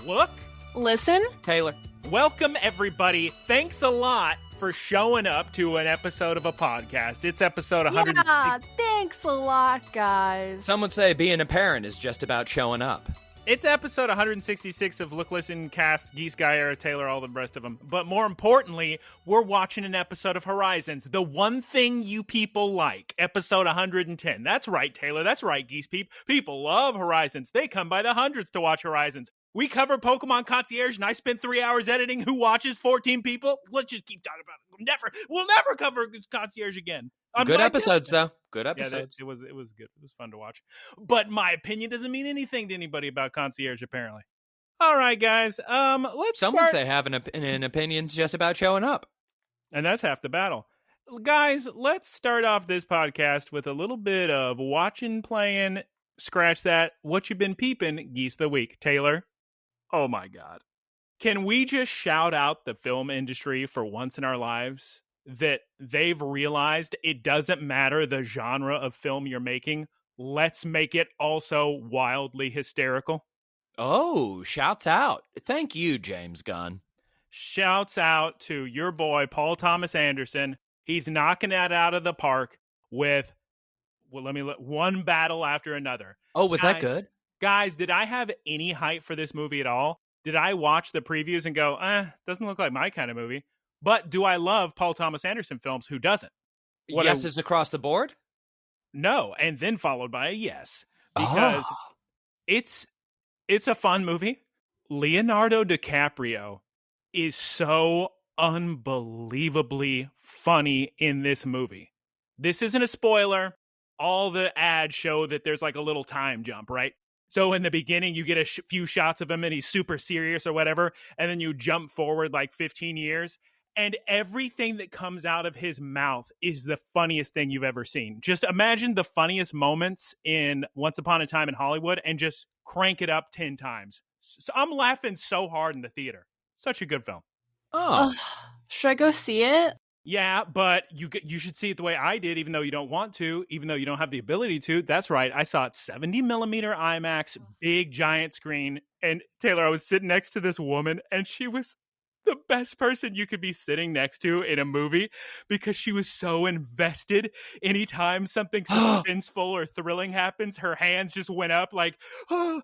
Look. Listen. Taylor. Welcome, everybody. Thanks a lot for showing up to an episode of a podcast. It's episode 100. Yeah, thanks a lot, guys. Some would say being a parent is just about showing up. It's episode 166 of Look, Listen, Cast, Geese, Guyera, Taylor, all the rest of them. But more importantly, we're watching an episode of Horizons, the one thing you people like, episode 110. That's right, Taylor. That's right, Geese. People love Horizons. They come by the hundreds to watch Horizons. We cover Pokemon Concierge, and I spent 3 hours editing Who Watches 14 people. Let's just keep talking about it. We'll never cover Concierge again. Good episodes, though. Good episodes. Yeah, it was good. It was fun to watch. But my opinion doesn't mean anything to anybody about Concierge, apparently. All right, guys. Let's Some start. would say having an opinion's just about showing up. And that's half the battle. Guys, let's start off this podcast with a little bit of watching, playing, scratch that, what you been peeping, Geese the Week. Taylor? Oh my God. Can we just shout out the film industry for once in our lives that they've realized it doesn't matter the genre of film you're making. Let's make it also wildly hysterical. Oh, shouts out. Thank you, James Gunn. Shouts out to your boy, Paul Thomas Anderson. He's knocking that out of the park with, one battle after another. Oh, was that good? Guys, did I have any hype for this movie at all? Did I watch the previews and go, doesn't look like my kind of movie? But do I love Paul Thomas Anderson films? Who doesn't? Yeses across the board? No, and then followed by a yes. Because it's a fun movie. Leonardo DiCaprio is so unbelievably funny in this movie. This isn't a spoiler. All the ads show that there's like a little time jump, right? So in the beginning, you get a few shots of him and he's super serious or whatever. And then you jump forward like 15 years. And everything that comes out of his mouth is the funniest thing you've ever seen. Just imagine the funniest moments in Once Upon a Time in Hollywood and just crank it up 10 times. So I'm laughing so hard in the theater. Such a good film. Oh. Should I go see it? Yeah, but you should see it the way I did, even though you don't want to, even though you don't have the ability to. That's right. I saw it 70 millimeter IMAX, big giant screen. And Taylor, I was sitting next to this woman, and she was the best person you could be sitting next to in a movie because she was so invested. Anytime something suspenseful or thrilling happens, her hands just went up like, oh,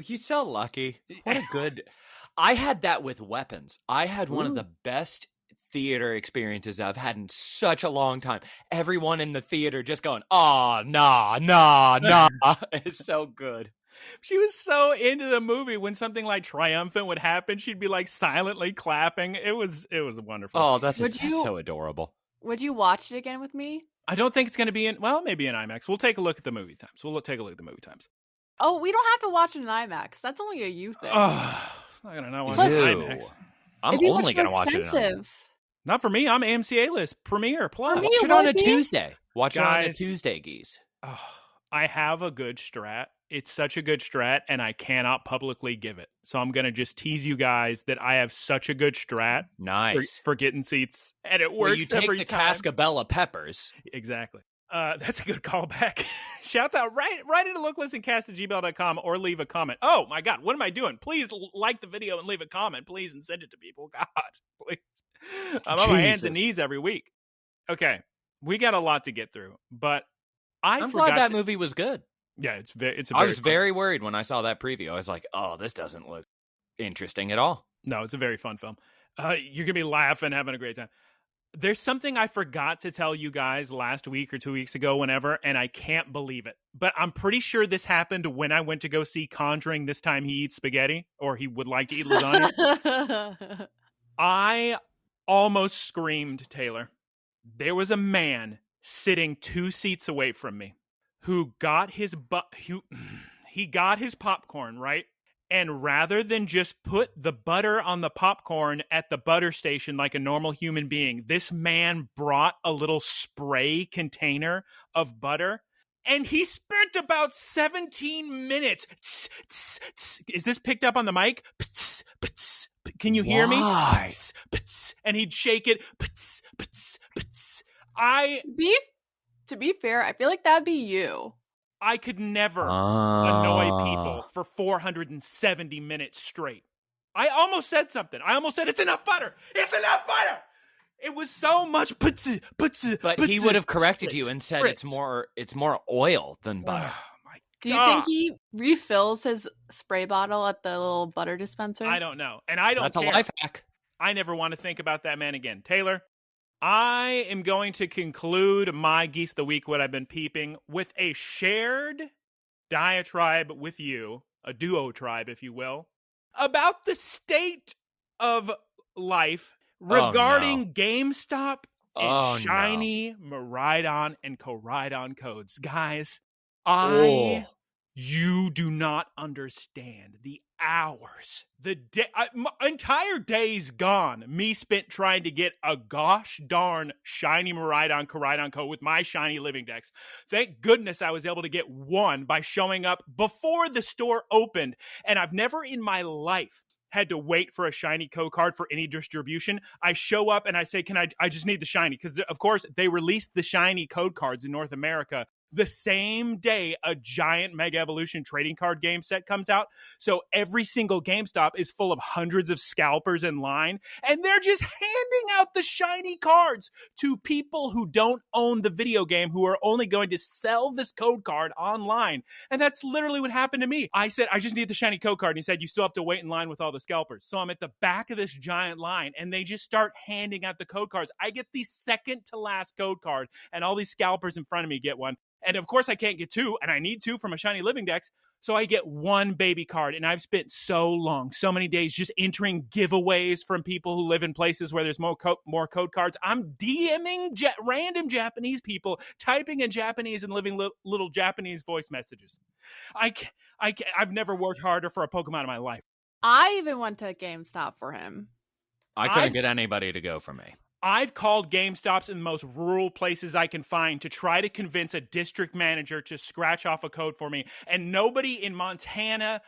you're so lucky. What a good. I had that with Weapons. I had one of the best theater experiences I've had in such a long time. Everyone in the theater just going, oh, nah. It's so good. She was so into the movie. When something like triumphant would happen, she'd be like silently clapping. It was wonderful. Oh, that's so adorable. Would you watch it again with me? I don't think it's going to be maybe in IMAX. We'll take a look at the movie times. Oh, we don't have to watch it in IMAX. That's only a you thing. Oh, I'm not going to watch Plus, it in IMAX. I'm only going to watch it in IMAX. Not for me. I'm AMC A-list. Premiere Plus. Watch it on a Tuesday. Watch it on a Tuesday, Geese. Oh, I have a good strat. It's such a good strat, and I cannot publicly give it. So I'm going to just tease you guys that I have such a good strat. Nice. For getting seats, and it works you take every the time. Cascabella peppers. Exactly. That's a good callback. Shouts out right into looklistncast@gmail.com or leave a comment. Oh, my God. What am I doing? Please like the video and leave a comment, please, and send it to people. God, please. I'm on my hands and knees every week. Okay. We got a lot to get through, but I'm glad that movie was good. Yeah, I was very worried when I saw that preview. I was like, oh, this doesn't look interesting at all. No, it's a very fun film. You're going to be laughing, having a great time. There's something I forgot to tell you guys last week or 2 weeks ago, whenever, and I can't believe it. But I'm pretty sure this happened when I went to go see Conjuring, This Time He Eats Spaghetti, or he would like to eat lasagna. I almost screamed, Taylor. There was a man sitting 2 seats away from me who got his he got his popcorn, right? And rather than just put the butter on the popcorn at the butter station like a normal human being, this man brought a little spray container of butter, and he spent about 17 minutes. Is this picked up on the mic? Can you hear me? And he'd shake it. To be fair, I feel like that'd be you. I could never annoy people for 470 minutes straight. I almost said something. I almost said, it's enough butter. It's enough butter. It was so much But he would have corrected you and said it's more oil than butter. Oh, my Do you think he refills his spray bottle at the little butter dispenser? I don't know. And I don't That's care. a life hack. I never want to think about that man again. Taylor, I am going to conclude my Geese of the Week, what I've been peeping, with a shared diatribe with you, a duo tribe, if you will, about the state of life regarding GameStop and Shiny Miraidon and Koraidon codes. Guys, you do not understand the hours, the day, my entire day's gone. Me spent trying to get a gosh darn Shiny Miraidon Koraidon code with my Shiny Living Dex. Thank goodness I was able to get one by showing up before the store opened, and I've never in my life had to wait for a Shiny code card for any distribution. I show up and I say, I just need the Shiny, because of course they released the Shiny code cards in North America the same day a giant Mega Evolution trading card game set comes out. So every single GameStop is full of hundreds of scalpers in line, and they're just handing out the Shiny cards to people who don't own the video game, who are only going to sell this code card online. And that's literally what happened to me. I said, I just need the Shiny code card. And he said, you still have to wait in line with all the scalpers. So I'm at the back of this giant line, and they just start handing out the code cards. I get the second to last code card, and all these scalpers in front of me get one. And of course I can't get two, and I need two from a Shiny Living Dex. So I get one baby card, and I've spent so long, so many days just entering giveaways from people who live in places where there's more code cards. I'm DMing random Japanese people, typing in Japanese and leaving little Japanese voice messages. I've never worked harder for a Pokemon in my life. I even went to GameStop for him. I couldn't get anybody to go for me. I've called GameStops in the most rural places I can find to try to convince a district manager to scratch off a code for me. And nobody in Montana,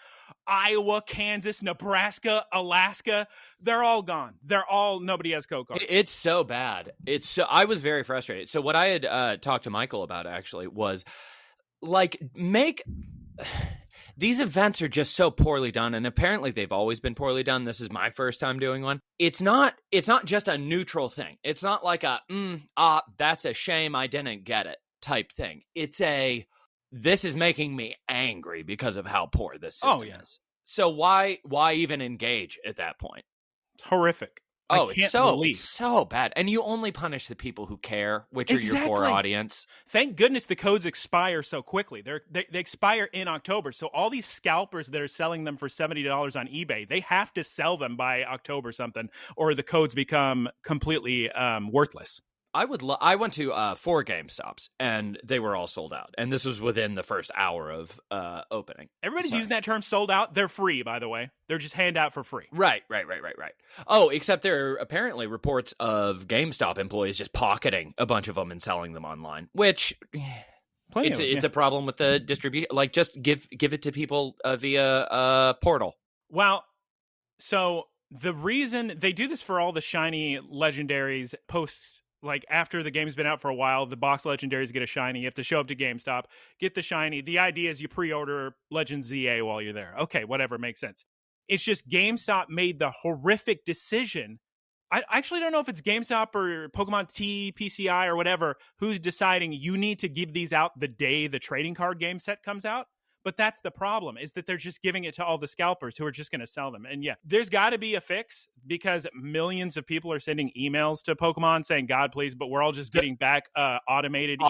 Iowa, Kansas, Nebraska, Alaska, they're all gone. Nobody has code cards. It's so bad. I was very frustrated. So what I had talked to Michael about actually was these events are just so poorly done, and apparently they've always been poorly done. This is my first time doing one. It's not just a neutral thing. It's not like that's a shame I didn't get it type thing. It's this is making me angry because of how poor this system is. So why even engage at that point? It's horrific. It's so bad. And you only punish the people who care, which are your core audience. Thank goodness the codes expire so quickly. They expire in October. So all these scalpers that are selling them for $70 on eBay, they have to sell them by October something, or the codes become completely worthless. I went to 4 GameStops, and they were all sold out. And this was within the first hour of opening. Everybody's using that term sold out. They're free, by the way. They're just hand out for free. Right. Oh, except there are apparently reports of GameStop employees just pocketing a bunch of them and selling them online, which it's a problem with the distribution. Like, just give it to people via portal. Well, so the reason they do this for all the Shiny legendaries posts, like after the game's been out for a while, the box legendaries get a Shiny. You have to show up to GameStop, get the Shiny. The idea is you pre-order Legend ZA while you're there. Okay, whatever, makes sense. It's just GameStop made the horrific decision. I actually don't know if it's GameStop or Pokemon TPCI or whatever who's deciding you need to give these out the day the trading card game set comes out. But that's the problem, is that they're just giving it to all the scalpers who are just going to sell them. And yeah, there's got to be a fix, because millions of people are sending emails to Pokemon saying, God, please, but we're all just getting back automated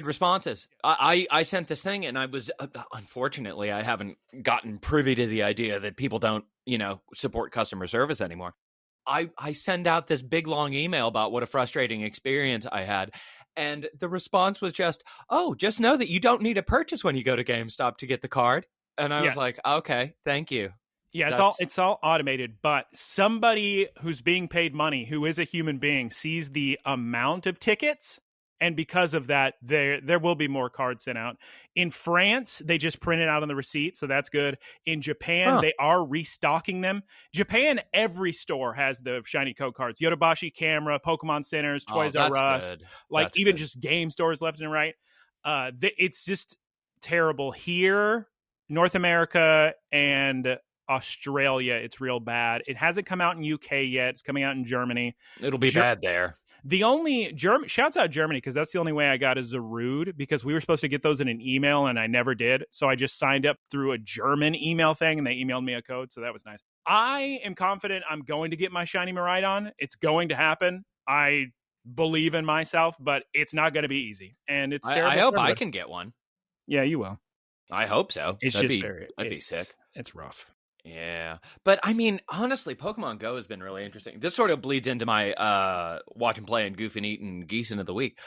responses. I sent this thing, and I was, unfortunately, I haven't gotten privy to the idea that people don't, support customer service anymore. I send out this big, long email about what a frustrating experience I had. And the response was just know that you don't need a purchase when you go to GameStop to get the card. And I was like, okay, thank you. Yeah, it's all automated, but somebody who's being paid money, who is a human being, sees the amount of tickets, and because of that, there will be more cards sent out. In France, they just print it out on the receipt, so that's good. In Japan, they are restocking them. Japan, every store has the Shiny code cards. Yodobashi Camera, Pokemon Centers, Toys R Us, just game stores left and right. It's just terrible here, North America, and Australia. It's real bad. It hasn't come out in UK yet. It's coming out in Germany. It'll be bad there. The only shouts out Germany, because that's the only way I got a Zarude, because we were supposed to get those in an email and I never did. So I just signed up through a German email thing and they emailed me a code. So that was nice. I am confident I'm going to get my Shiny Miraidon. It's going to happen. I believe in myself, but it's not going to be easy. And it's terrible. I hope I can get one. Yeah, you will. I hope so. That'd be sick. It's rough. Yeah. But I mean, honestly, Pokemon Go has been really interesting. This sort of bleeds into my watch and play and goof and eat and geesin of the week.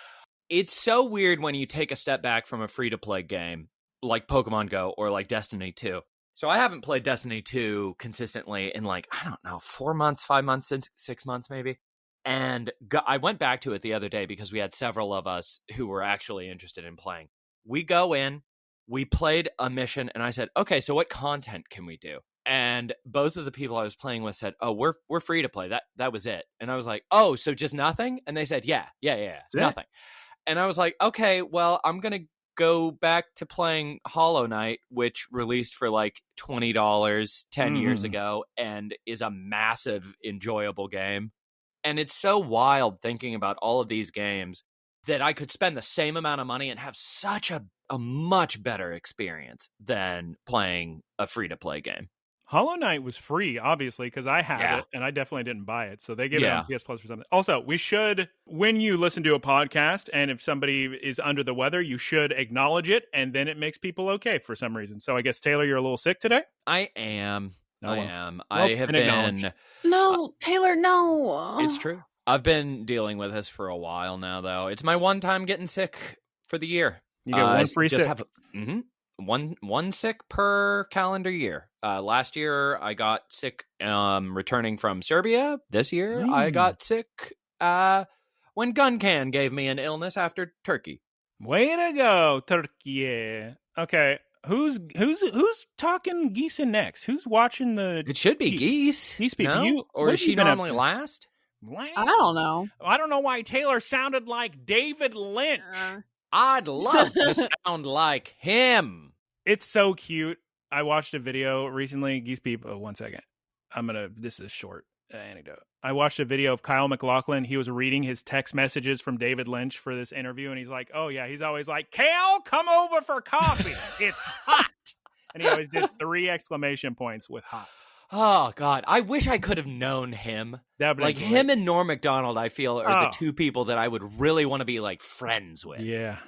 It's so weird when you take a step back from a free-to-play game like Pokemon Go or like Destiny 2. So I haven't played Destiny 2 consistently in like, I don't know, 4 months, 5 months, 6 months maybe. And I went back to it the other day because we had several of us who were actually interested in playing. We go in, we played a mission, and I said, okay, so what content can we do? And both of the people I was playing with said, oh, we're free to play. That was it. And I was like, oh, so just nothing? And they said, yeah, nothing. And I was like, okay, well, I'm going to go back to playing Hollow Knight, which released for like $20 10 years ago and is a massive, enjoyable game. And it's so wild thinking about all of these games that I could spend the same amount of money and have such a much better experience than playing a free-to-play game. Hollow Knight was free, obviously, because I had it, and I definitely didn't buy it. So they gave it on PS Plus or something. Also, we should, when you listen to a podcast, and if somebody is under the weather, you should acknowledge it, and then it makes people okay for some reason. So I guess, Taylor, you're a little sick today? I am. I have been... No, Taylor, no. It's true. I've been dealing with this for a while now, though. It's my one time getting sick for the year. You get one free sick. One sick per calendar year. Last year I got sick returning from Serbia. This year I got sick when Guncan gave me an illness after Turkey. Way to go, Turkey. Okay, who's talking Geesin next? Who's watching the? It should be Geese. Geese Peep. No? Or is she normally last? I don't know. I don't know why Taylor sounded like David Lynch. I'd love to sound like him. It's so cute. I watched a video recently. Geese Peep. Oh, 1 second. This is short anecdote. I watched a video of Kyle MacLachlan. He was reading his text messages from David Lynch for this interview, and he's like, oh, yeah. He's always like, Cal, come over for coffee. It's hot. And he always did 3 exclamation points with hot. Oh, God. I wish I could have known him. Like, him and Norm Macdonald, I feel, are the two people that I would really want to be, like, friends with. Yeah.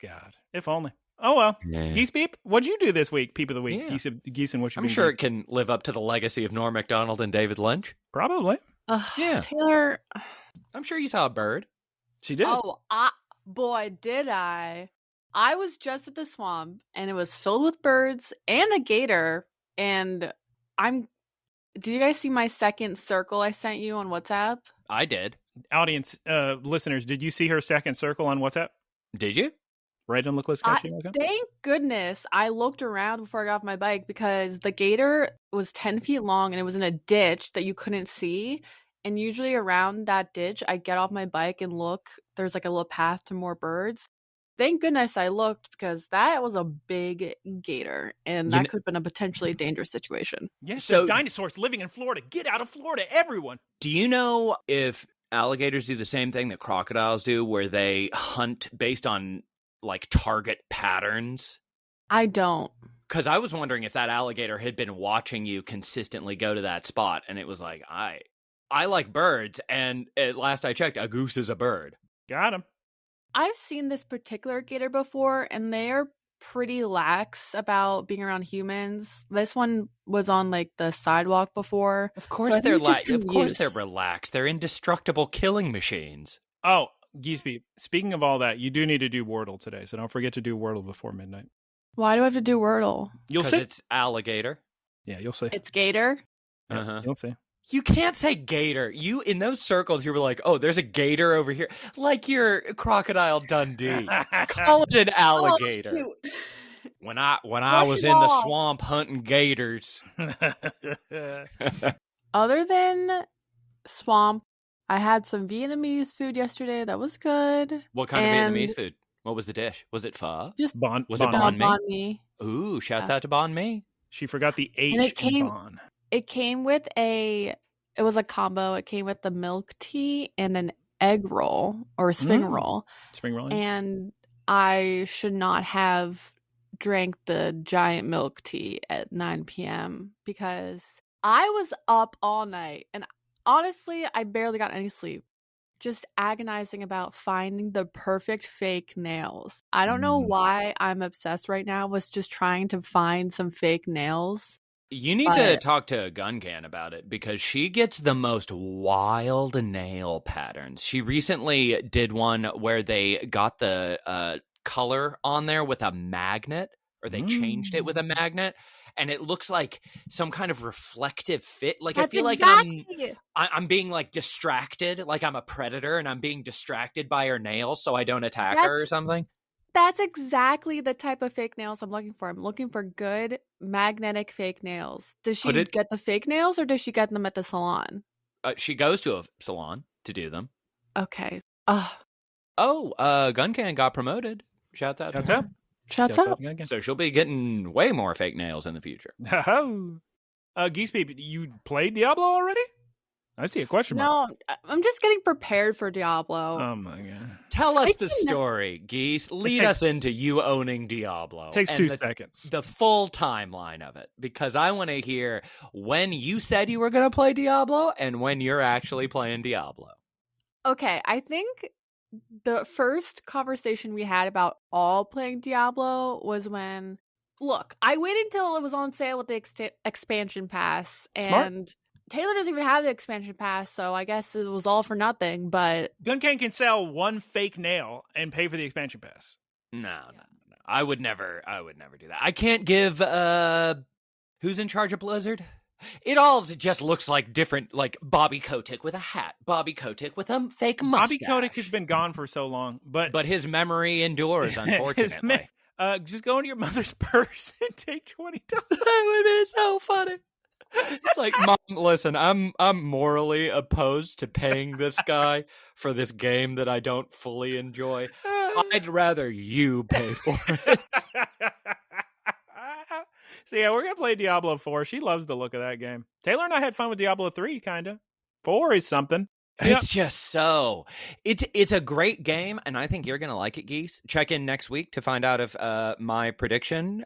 God. If only. Oh, well. Yeah. Geese Peep, what'd you do this week? Peep of the week. Yeah. Geese and what you I'm sure it can live up to the legacy of Norm Macdonald and David Lynch. Probably. Yeah. Taylor. I'm sure you saw a bird. She did. Oh, boy, did I. I was just at the swamp, and it was filled with birds and a gator, and did you guys see my second circle I sent you on WhatsApp? I did. Audience, listeners, did you see her second circle on WhatsApp? Did you? Right on Laqua sketching? Thank goodness I looked around before I got off my bike, because the gator was 10 feet long and it was in a ditch that you couldn't see. And usually around that ditch, I get off my bike and look. There's like a little path to more birds. Thank goodness I looked, because that was a big gator, and that could have been a potentially dangerous situation. Yes, so dinosaurs living in Florida. Get out of Florida, everyone. Do you know if alligators do the same thing that crocodiles do, where they hunt based on, like, target patterns? I don't. Because I was wondering if that alligator had been watching you consistently go to that spot, and it was like, I like birds, and at last I checked, a goose is a bird. Got him. I've seen this particular gator before, and they are pretty lax about being around humans. This one was on like the sidewalk before. Of course they're Of course they're relaxed. They're indestructible killing machines. Oh, Geese Peep. Speaking of all that, you do need to do Wordle today, so don't forget to do Wordle before midnight. Why do I have to do Wordle? You'll see. It's alligator. Yeah, you'll see. It's gator. Yeah, you'll see. You can't say gator. You, in those circles, you were like, oh, there's a gator over here. Like you're Crocodile Dundee. Call it an alligator. Oh, when I was in the swamp hunting gators. Other than swamp, I had some Vietnamese food yesterday. That was good. What kind of Vietnamese food? What was the dish? Was it pho? Just Bon. Was bon. it banh mi? banh mi. Ooh, shouts out to banh mi. She forgot the H And it in came- bon. It came with it was a combo. It came with the milk tea and an egg roll or a spring roll. Spring rolling. And I should not have drank the giant milk tea at 9 p.m. because I was up all night. And honestly, I barely got any sleep. Just agonizing about finding the perfect fake nails. I don't know why I'm obsessed right now with just trying to find some fake nails. You need to talk to Guncan about it because she gets the most wild nail patterns. She recently did one where they got the color on there with a magnet, or they changed it with a magnet, and it looks like some kind of reflective fit. Like I feel like I'm being like distracted, like I'm a predator and I'm being distracted by her nails so I don't attack her or something. That's exactly the type of fake nails I'm looking for. I'm looking for good magnetic fake nails. Does she get the fake nails or does she get them at the salon? She goes to a salon to do them. Okay. Guncan got promoted. Shouts out to her. Shouts out. So she'll be getting way more fake nails in the future. Geese Peep, you played Diablo already? I see a question mark. No, I'm just getting prepared for Diablo. Oh my god. Tell us the story, Geese. Lead us into you owning Diablo. Takes 2 seconds. The full timeline of it. Because I want to hear when you said you were going to play Diablo and when you're actually playing Diablo. Okay, I think the first conversation we had about all playing Diablo was when... Look, I waited until it was on sale with the expansion pass. And Taylor doesn't even have the expansion pass, so I guess it was all for nothing, but... Guncan can sell one fake nail and pay for the expansion pass. No. I would never do that. I can't give, who's in charge of Blizzard? It all just looks like different, like Bobby Kotick with a hat, Bobby Kotick with a fake mustache. Bobby Kotick has been gone for so long, but his memory endures, unfortunately. Just go into your mother's purse and take $20. That would be so funny. It's like, Mom, listen, I'm morally opposed to paying this guy for this game that I don't fully enjoy. I'd rather you pay for it. So yeah, we're gonna play Diablo 4. She loves the look of that game. Taylor and I had fun with Diablo 3, kinda. 4 is something. It's just so... It's a great game, and I think you're going to like it, Geese. Check in next week to find out if my prediction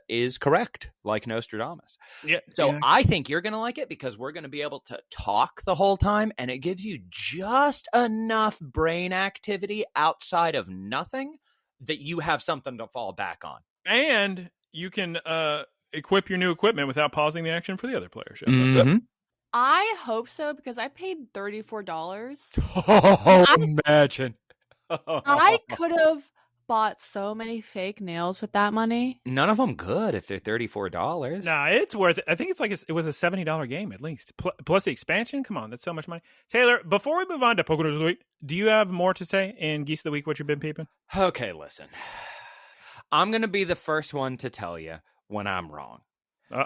is correct, like Nostradamus. Yeah. So I think you're going to like it because we're going to be able to talk the whole time, and it gives you just enough brain activity outside of nothing that you have something to fall back on. And you can equip your new equipment without pausing the action for the other players. Mm-hmm. I hope so because I paid $34. Imagine. I could have bought so many fake nails with that money. None of them good if they're $34. Nah, it's worth it. I think it's like it was a $70 game at least. Plus the expansion. Come on, that's so much money. Taylor, before we move on to Poké-news of the Week, do you have more to say in Geese of the Week, what you've been peeping? Okay, listen. I'm going to be the first one to tell you when I'm wrong.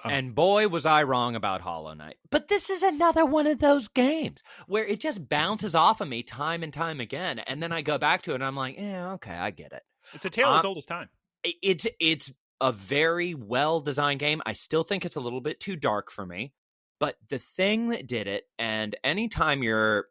And boy, was I wrong about Hollow Knight. But this is another one of those games where it just bounces off of me time and time again. And then I go back to it and I'm like, yeah, okay, I get it. It's a tale as old as time. It's a very well-designed game. I still think it's a little bit too dark for me. But the thing that did it, and anytime you're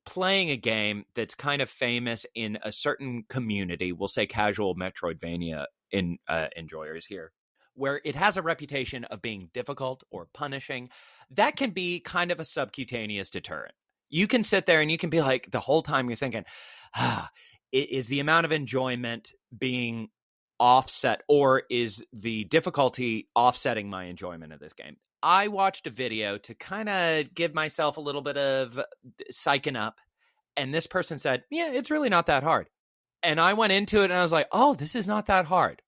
playing a game that's kind of famous in a certain community, we'll say casual Metroidvania enjoyers here, where it has a reputation of being difficult or punishing, that can be kind of a subcutaneous deterrent. You can sit there and you can be like, the whole time you're thinking, is the amount of enjoyment being offset, or is the difficulty offsetting my enjoyment of this game? I watched a video to kind of give myself a little bit of psyching up, and this person said, yeah, it's really not that hard. And I went into it and I was like, oh, this is not that hard.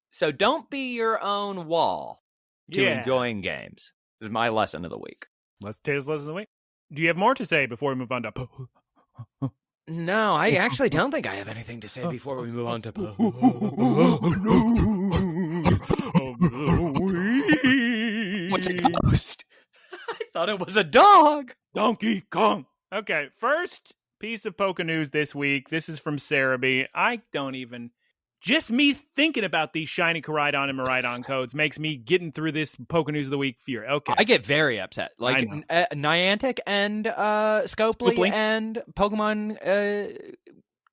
So don't be your own wall to enjoying games. This is my lesson of the week. Taylor's lesson of the week. Do you have more to say before we move on to... No, I actually don't think I have anything to say before we move on to... What's a ghost? I thought it was a dog. Donkey Kong. Okay, first piece of Poké news this week. This is from Cerebi. I don't even... Just me thinking about these shiny Koraidon and Miraidon codes makes me getting through this Poké news of the week fear. Okay. I get very upset. Like Niantic and Scopely and Pokemon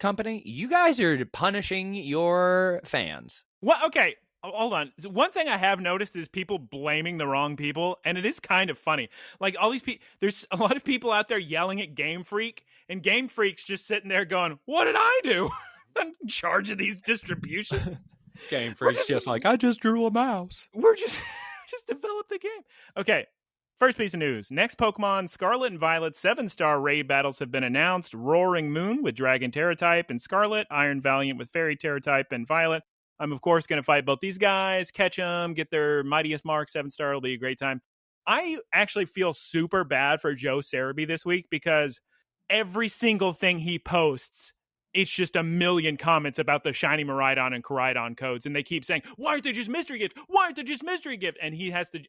Company, you guys are punishing your fans. Well, okay. Hold on. One thing I have noticed is people blaming the wrong people, and it is kind of funny. Like, all these people, there's a lot of people out there yelling at Game Freak, and Game Freak's just sitting there going, what did I do? I'm in charge of these distributions. Game Freak's just like, I just drew a mouse. We're just developed the game. Okay. First piece of news. Next Pokemon, Scarlet and Violet 7-star raid battles have been announced. Roaring Moon with Dragon Terra-type and Scarlet, Iron Valiant with Fairy Terra-type and Violet. I'm, of course, going to fight both these guys, catch them, get their mightiest mark, 7-star. It'll be a great time. I actually feel super bad for Joe Cerebi this week because every single thing he posts, it's just a million comments about the Shiny Miraidon and Koraidon codes. And they keep saying, why aren't they just mystery gifts? Why aren't they just mystery gifts? And he has to...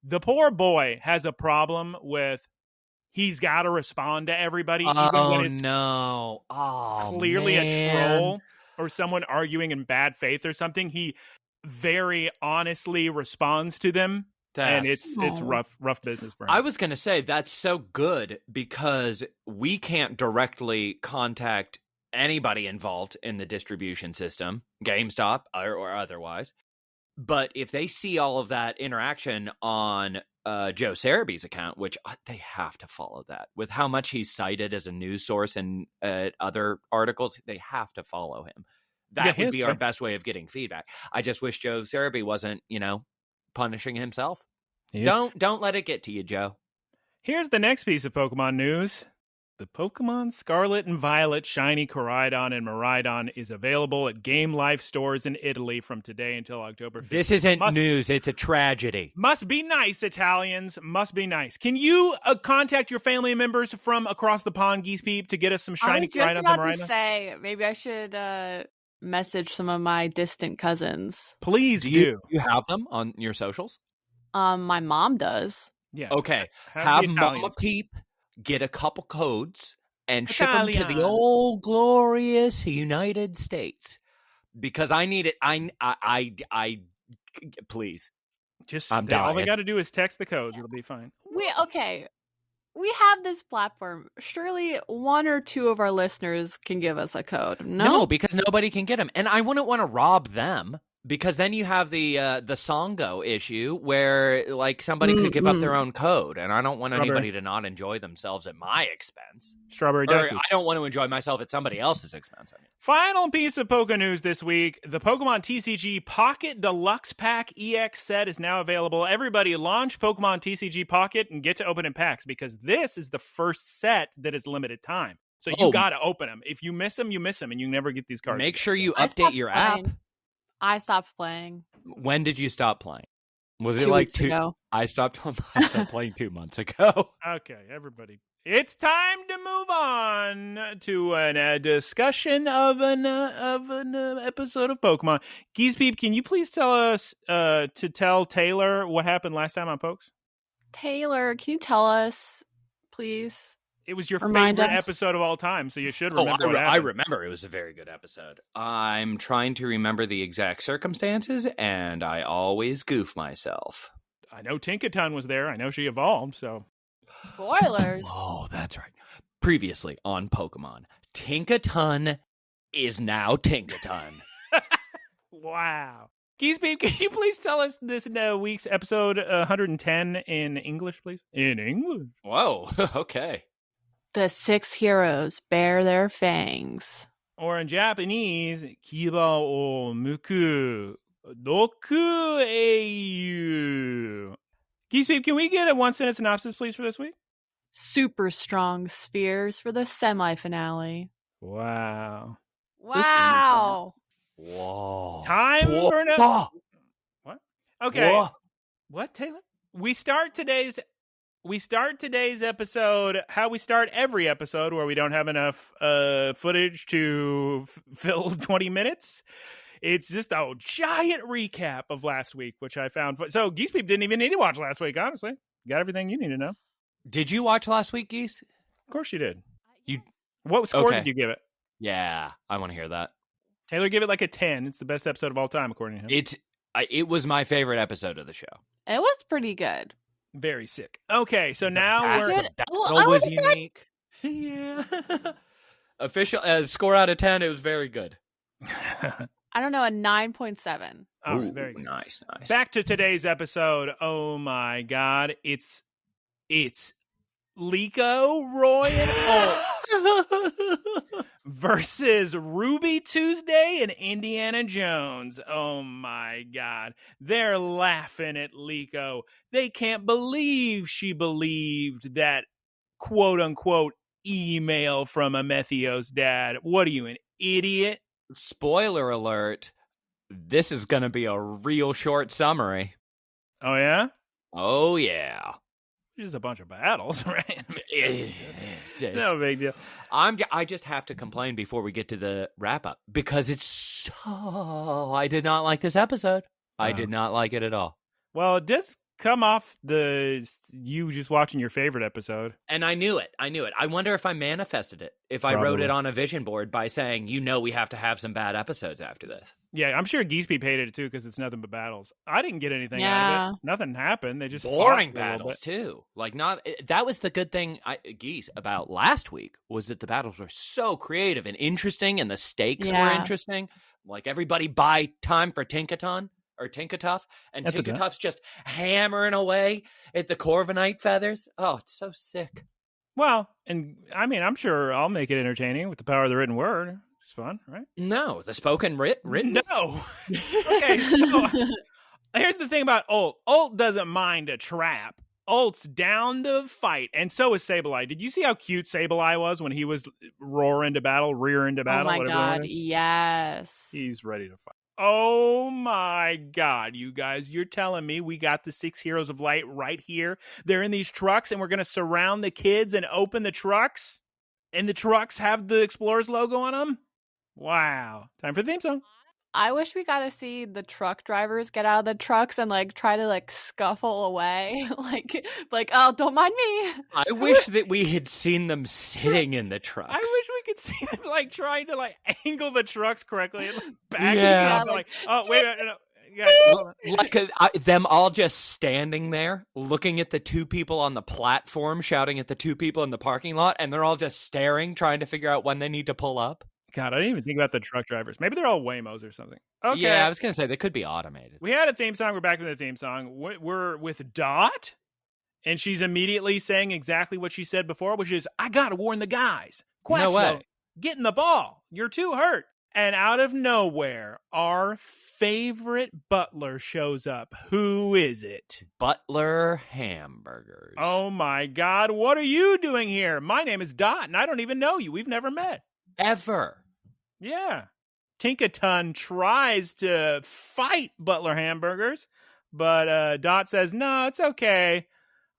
The poor boy has a problem with he's got to respond to everybody. Even when it's clearly a troll or someone arguing in bad faith or something. He very honestly responds to them. And it's rough business for him. I was going to say that's so good because we can't directly contact anybody involved in the distribution system, GameStop or otherwise. But if they see all of that interaction on Joe Cerebi's account, which they have to follow that, with how much he's cited as a news source and other articles, they have to follow him. That would be our best way of getting feedback. I just wish Joe Cerebi wasn't, punishing himself. Don't let it get to you, Joe. Here's the next piece of Pokemon news. The Pokemon Scarlet and Violet Shiny Koraidon and Miraidon is available at Game Life stores in Italy from today until October 5th. This isn't news. It's a tragedy. Must be nice, Italians. Must be nice. Can you contact your family members from across the pond, Geese Peep, to get us some Shiny Koraidon and Miraidon? I was just about to say, maybe I should message some of my distant cousins. Please do. You have them on your socials? My mom does. Yeah. Okay. Have Mama Peep get a couple codes and ship them to the old glorious United States because I need it. I please. I'm dying. All we got to do is text the codes. It'll be fine. We have this platform. Surely one or two of our listeners can give us a code. No, because nobody can get them, and I wouldn't want to rob them. Because then you have the Songo issue where like somebody could give up their own code, and I don't want anybody to not enjoy themselves at my expense. Strawberry Ducky. I don't want to enjoy myself at somebody else's expense. Final piece of Poké news this week: the Pokemon TCG Pocket Deluxe Pack EX set is now available. Everybody, launch Pokemon TCG Pocket and get to open in packs because this is the first set that is limited time. So you got to open them. If you miss them, and you never get these cards. Make sure you update your app. I stopped playing. When did you stop playing? Was it 2 like weeks ago? I stopped playing 2 months ago. Okay, everybody. It's time to move on to a discussion of an episode of Pokemon. Geese Peep, can you please tell us to tell Taylor what happened last time on Pokes? Taylor, can you tell us, please? It was your favorite episode of all time, so you should remember what happened. I remember. It was a very good episode. I'm trying to remember the exact circumstances, and I always goof myself. I know Tinkaton was there. I know she evolved, so... Spoilers. Oh, that's right. Previously on Pokemon, Tinkaton is now Tinkaton. Wow. Geese Peep, can you please tell us this week's episode 110 in English, please? In English. Whoa, okay. The 6 heroes bear their fangs. Or in Japanese,牙を剥く六英雄. Geese Peep, can we get a one-sentence synopsis, please, for this week? Super strong spheres for the semifinale. Wow. Wow. Whoa. Time for an... What? Okay. Whoa. What, Taylor? We start today's episode how we start every episode where we don't have enough footage to fill 20 minutes. It's just a giant recap of last week, which I found. So Geese Peep didn't even need to watch last week, honestly. Got everything you need to know. Did you watch last week, Geese? Of course you did. What score did you give it? Yeah, I want to hear that. Taylor gave it like a 10. It's the best episode of all time, according to him. It was my favorite episode of the show. It was pretty good. Very sick. Okay, so now we're... The battle was unique. Yeah. Official score out of 10, it was very good. I don't know, a 9.7. Oh, very good. Nice. Back to today's episode. Oh my God. It's Liko Royal versus Ruby Tuesday and Indiana Jones. Oh my God. They're laughing at Liko. They can't believe she believed that quote unquote email from Amethio's dad. What are you, an idiot? Spoiler alert. This is going to be a real short summary. Oh, yeah? Oh, yeah. Just a bunch of battles, right? No big deal. I just have to complain before we get to the wrap-up, because I did not like this episode. I did not like it at all. Well, it does come off you just watching your favorite episode. And I knew it. I wonder if I manifested it. If I wrote it on a vision board by saying, we have to have some bad episodes after this. Yeah, I'm sure Geese hated it too, because it's nothing but battles. I didn't get anything out of it. Nothing happened. They just boring battles too. That was the good thing, Geese, about last week, was that the battles were so creative and interesting, and the stakes were interesting. Like, everybody buy time for Tinkaton. Or Tinkatuff, and Tinkatuff's just hammering away at the Corviknight feathers. Oh, it's so sick. Well, and I mean, I'm sure I'll make it entertaining with the power of the written word. It's fun, right? No, the spoken written? No. Okay, so here's the thing about Ult. Ult doesn't mind a trap. Ult's down to fight, and so is Sableye. Did you see how cute Sableye was when he was rear into battle? Oh my God, yes. He's ready to fight. Oh my God, you guys, you're telling me we got the 6 Heroes of Light right here? They're in these trucks, and we're going to surround the kids and open the trucks? And the trucks have the Explorers logo on them? Wow. Time for the theme song. I wish we got to see the truck drivers get out of the trucks and try to scuffle away. like, oh, don't mind me. I wish that we had seen them sitting in the trucks. I wish we could see them trying to angle the trucks correctly and backing up. Oh, wait. No. Them all just standing there looking at the two people on the platform, shouting at the two people in the parking lot, and they're all just staring, trying to figure out when they need to pull up. God, I didn't even think about the truck drivers. Maybe they're all Waymos or something. Okay. Yeah, I was going to say they could be automated. We had a theme song. We're back to the theme song. We're with Dot, and she's immediately saying exactly what she said before, which is, I got to warn the guys. No way. Get in the ball. You're too hurt. And out of nowhere, our favorite butler shows up. Who is it? Butler Hamburgers. Oh, my God. What are you doing here? My name is Dot, and I don't even know you. We've never met. Ever. Yeah. Tinkaton tries to fight Butler Hamburgers, but Dot says, no, it's okay.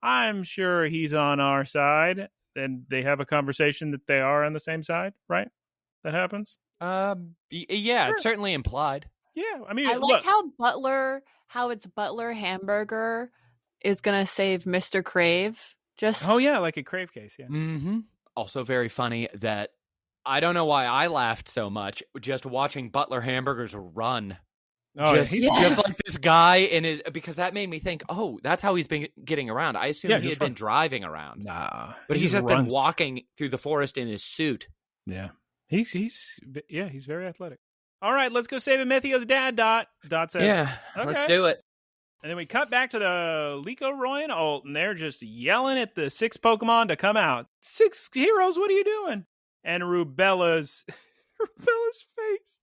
I'm sure he's on our side. And they have a conversation that they are on the same side, right? That happens? Yeah, sure. It's certainly implied. Yeah, I mean, I like how it's Butler Hamburger is going to save Mr. Crave. Oh, yeah, like a Crave case, yeah. Mm-hmm. Also very funny that I don't know why I laughed so much just watching Butler Hamburgers run. Oh, just like this guy in his, because that made me think, oh, that's how he's been getting around. I assume he had been driving around. Nah. But he's just been walking through the forest in his suit. Yeah. He's very athletic. All right, let's go save Amethio's dad, Dot. Dot says. Yeah, okay. Let's do it. And then we cut back to the Liko, Roy, and Ult, and they're just yelling at the 6 Pokemon to come out. 6 heroes, what are you doing? And Rubella's face.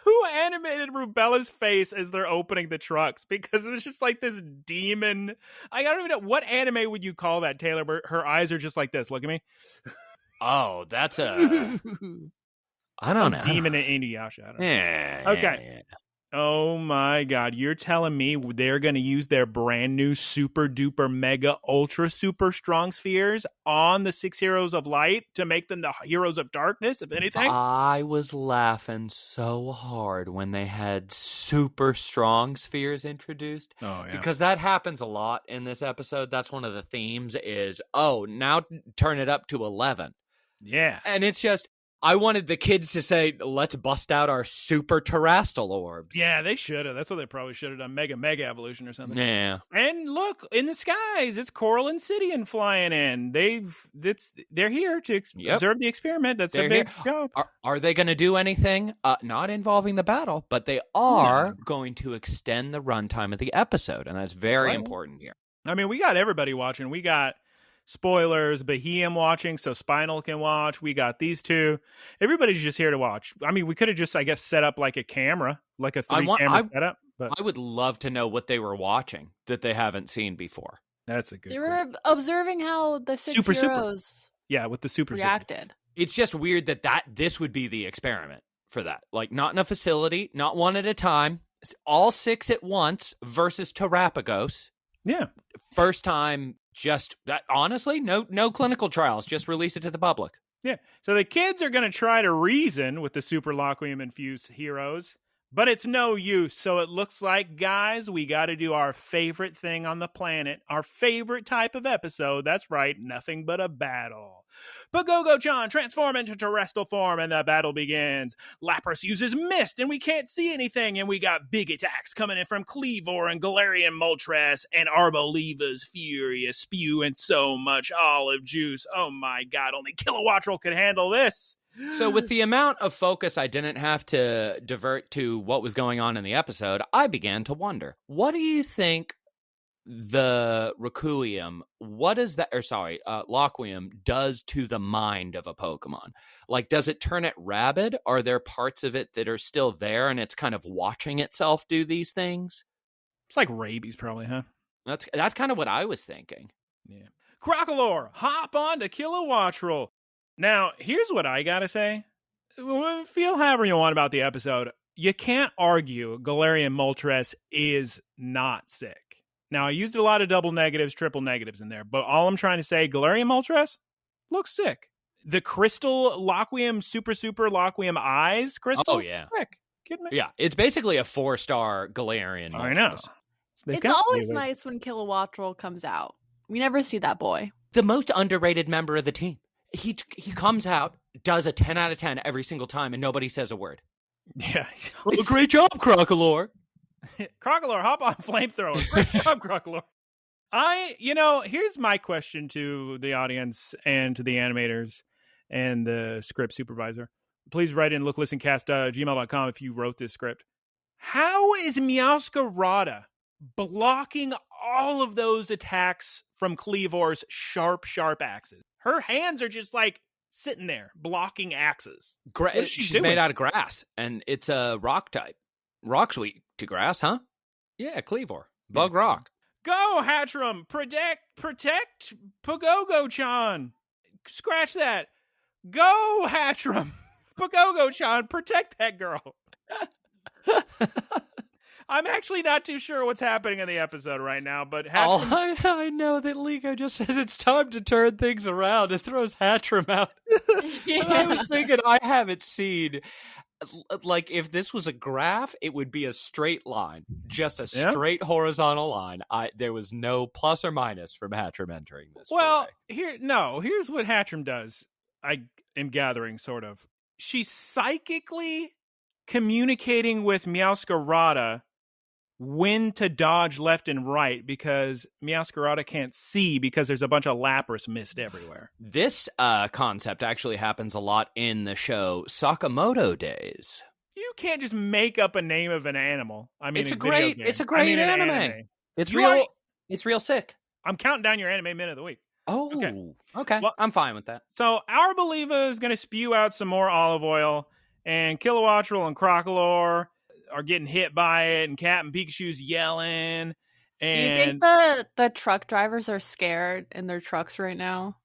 Who animated Rubella's face as they're opening the trucks? Because it was just like this demon. I don't even know. What anime would you call that, Taylor? Her eyes are just like this. Look at me. Oh, that's a... I don't know. Demon in Inuyasha. I don't know. Yeah. Okay. Yeah. Oh my God. You're telling me they're going to use their brand new super duper mega ultra super strong spheres on the 6 Heroes of Light to make them the Heroes of Darkness, if anything? I was laughing so hard when they had super strong spheres introduced. Oh, yeah. Because that happens a lot in this episode. That's one of the themes is, oh, now turn it up to 11. Yeah. And it's just, I wanted the kids to say, let's bust out our super Terestal orbs. Yeah, they should have. That's what they probably should have done. Mega evolution or something. Yeah. And look, in the skies, it's Coral and Sidian flying in. They're here to observe the experiment. That's a big job. Are they going to do anything? Not involving the battle, but they are going to extend the runtime of the episode, and that's very important here. I mean, we got everybody watching. We got spoilers, Bahiam watching, so Spinal can watch. We got these two. Everybody's just here to watch. I mean, we could have just, I guess, set up like a camera, like a 3-camera setup. But I would love to know what they were watching that they haven't seen before. That's a good. They were observing how the six heroes with the super reacted. It's just weird that this would be the experiment for that. Like, not in a facility, not one at a time, all 6 at once versus Terapagos. Yeah. First time, just that. Honestly, no clinical trials. Just release it to the public. Yeah. So the kids are going to try to reason with the Super Laquium infused heroes, but it's no use. So it looks like, guys, we got to do our favorite thing on the planet, our favorite type of episode. That's right, nothing but a battle. Pogogo-chan transform into Terestal form, and the battle begins. Lapras uses Mist, and we can't see anything, and we got big attacks coming in from Kleavor and Galarian Moltres, and Arboliva's Furious Spew, and so much olive juice. Oh my god, only Kilowattrel could handle this. So with the amount of focus I didn't have to divert to what was going on in the episode, I began to wonder, what do you think the Laquium does to the mind of a Pokemon? Like, does it turn it rabid? Are there parts of it that are still there and it's kind of watching itself do these things? It's like rabies probably, huh? That's kind of what I was thinking. Yeah. Crocalor, hop on to Kilowattrel. Now, here's what I gotta say. Feel however you want about the episode. You can't argue Galarian Moltres is not sick. Now, I used a lot of double negatives, triple negatives in there, but all I'm trying to say, Galarian Moltres looks sick. The Crystal Laquium, super Laquium eyes crystal sick. Kidding me? Yeah, it's basically a 4-star Galarian Moltres. I know. It's always nice when Kilowattrel comes out. We never see that boy. The most underrated member of the team. He comes out, does a 10 out of 10 every single time, and nobody says a word. Yeah. Well, great job, Crocalor. Crocalor, hop on Flamethrower. Great job, Crocalor. Here's my question to the audience and to the animators and the script supervisor. Please write in looklistencast@gmail.com if you wrote this script. How is Meowscarada blocking all of those attacks from Kleavor's sharp axes? Her hands are just like sitting there blocking axes. She's made out of grass, and it's a rock type. Rock's weak to grass, huh? Yeah, Kleavor. Bug rock. Go, Hatchram! Protect Pogogo-chan! Scratch that. Go, Hatchram! Pogogo-chan, protect that girl. I'm actually not too sure what's happening in the episode right now, but Hatchram... I know that Liko just says it's time to turn things around and throws Hatchram out. Yeah. I was thinking, I haven't seen... Like, if this was a graph, it would be a straight line. Just a straight horizontal line. There was no plus or minus from Hatchram entering this. Well, here's what Hatchram does. I am gathering, sort of. She's psychically communicating with Meowscarada when to dodge left and right, because Meowscarada can't see because there's a bunch of Lapras mist everywhere. This concept actually happens a lot in the show Sakamoto Days. You can't just make up a name of an animal. I mean, it's a great anime. It's real sick. I'm counting down your anime minute of the week. Oh, okay. Well, I'm fine with that. So Arboliva is going to spew out some more olive oil, and Kilowattrel and Crocalor are getting hit by it, and Captain Pikachu's yelling. And do you think the truck drivers are scared in their trucks right now?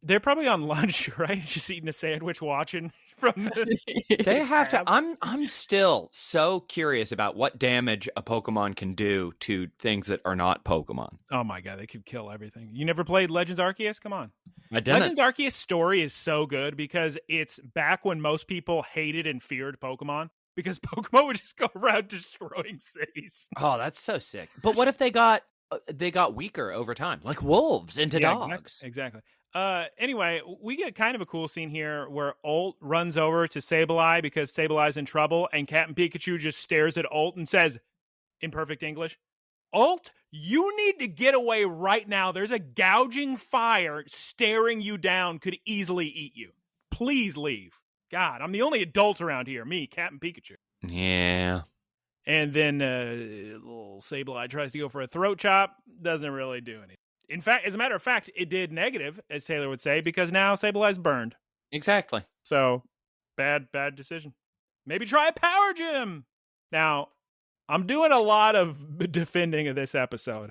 They're probably on lunch, right? Just eating a sandwich, watching from the... They have to. I'm still so curious about what damage a Pokemon can do to things that are not Pokemon. Oh my god, they could kill everything. You never played Legends Arceus? Come on. I didn't. Legends Arceus story is so good because it's back when most people hated and feared Pokemon. Because Pokemon would just go around destroying cities. Oh, that's so sick. But what if they got weaker over time, like wolves into dogs? Exactly. Anyway, we get kind of a cool scene here where Ult runs over to Sableye because Sableye's in trouble, and Captain Pikachu just stares at Ult and says, in perfect English, Ult, you need to get away right now. There's a gouging fire staring you down, could easily eat you. Please leave. God, I'm the only adult around here. Me, Captain Pikachu. Yeah. And then little Sableye tries to go for a throat chop. Doesn't really do anything. In fact, as a matter of fact, it did negative, as Taylor would say, because now Sableye's burned. Exactly. So, bad decision. Maybe try a power gym. Now, I'm doing a lot of defending of this episode.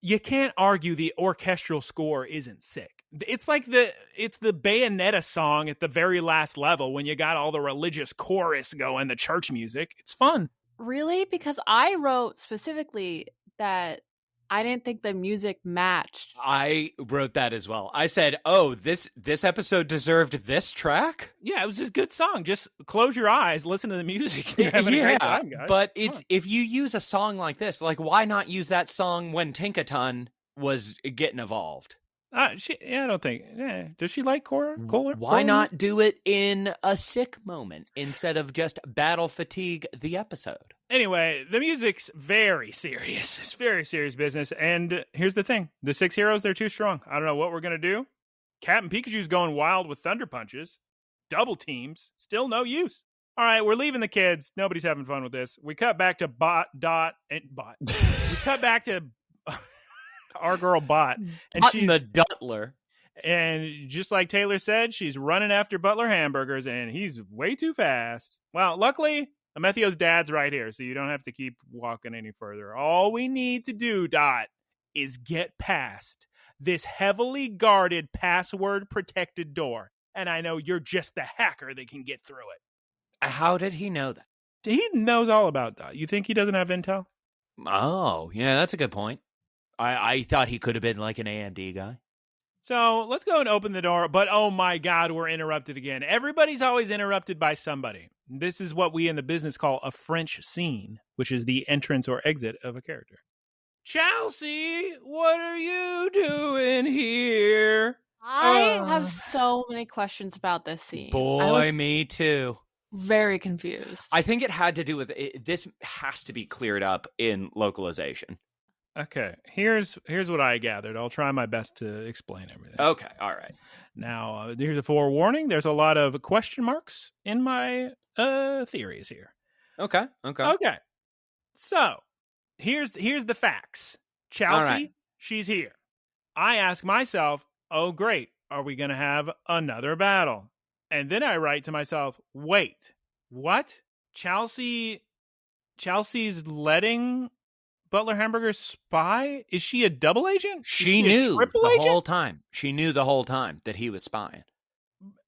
You can't argue the orchestral score isn't sick. It's like the Bayonetta song at the very last level when you got all the religious chorus going, the church music. It's fun. Really? Because I wrote specifically that I didn't think the music matched. I wrote that as well. I said, "Oh, this episode deserved this track." Yeah, it was just a good song. Just close your eyes, listen to the music. You're having a great time, guys. But if you use a song like this, like why not use that song when Tinkaton was getting evolved? I don't think. Yeah. Does she like Cora? Why not do it in a sick moment instead of just battle fatigue the episode? Anyway, the music's very serious. It's very serious business. And here's the thing. The 6 heroes, they're too strong. I don't know what we're going to do. Captain Pikachu's going wild with thunder punches. Double teams. Still no use. All right, we're leaving the kids. Nobody's having fun with this. We cut back to Bot. We cut back to our girl Bot. And Bot the Duttler. And just like Taylor said, she's running after Butler Hamburgers, and he's way too fast. Well, luckily, Amethio's dad's right here, so you don't have to keep walking any further. All we need to do, Dot, is get past this heavily guarded, password-protected door. And I know you're just the hacker that can get through it. How did he know that? He knows all about Dot. You think he doesn't have intel? Oh, yeah, that's a good point. I thought he could have been like an AMD guy. So let's go and open the door. But oh my God, we're interrupted again. Everybody's always interrupted by somebody. This is what we in the business call a French scene, which is the entrance or exit of a character. Chelsea, what are you doing here? I have so many questions about this scene. Boy, me too. Very confused. I think it had to do with it. This has to be cleared up in localization. Okay, here's what I gathered. I'll try my best to explain everything. Okay, all right. Now, here's a forewarning. There's a lot of question marks in my theories here. Okay. So, here's the facts. Chelsea, she's here. I ask myself, oh, great. Are we going to have another battle? And then I write to myself, wait, what? Chelsea's letting Butler Hamburger spy? Is she a double agent? She knew the whole time. She knew the whole time that he was spying.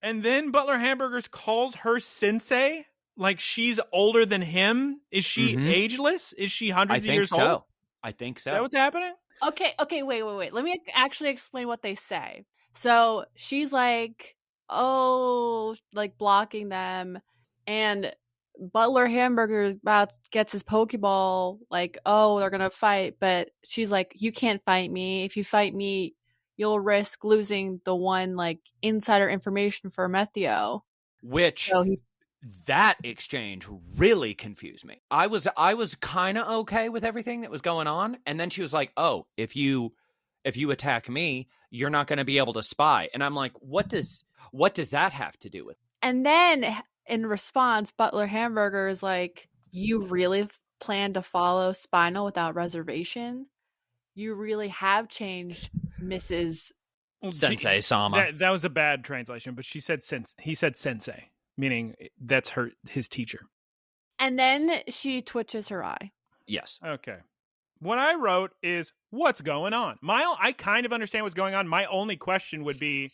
And then Butler Hamburgers calls her sensei? Like she's older than him? Is she ageless? Is she hundreds of years old? I think so. Is that what's happening? Okay, wait. Let me actually explain what they say. So she's like, oh, like blocking them, and Butler Hamburger gets his Pokeball, like, oh, they're gonna fight, but she's like, you can't fight me. If you fight me, you'll risk losing the one, like, insider information for Amethio. Which, that exchange really confused me. I was kind of okay with everything that was going on, and then she was like, oh, if you attack me, you're not going to be able to spy. And I'm like, what does that have to do with it? And then in response, Butler Hamburger is like, you really plan to follow Spinal without reservation? You really have changed Mrs. Sensei Sama. That was a bad translation, but he said sensei, meaning that's his teacher. And then she twitches her eye. Yes. Okay. What I wrote is, what's going on? I kind of understand what's going on. My only question would be,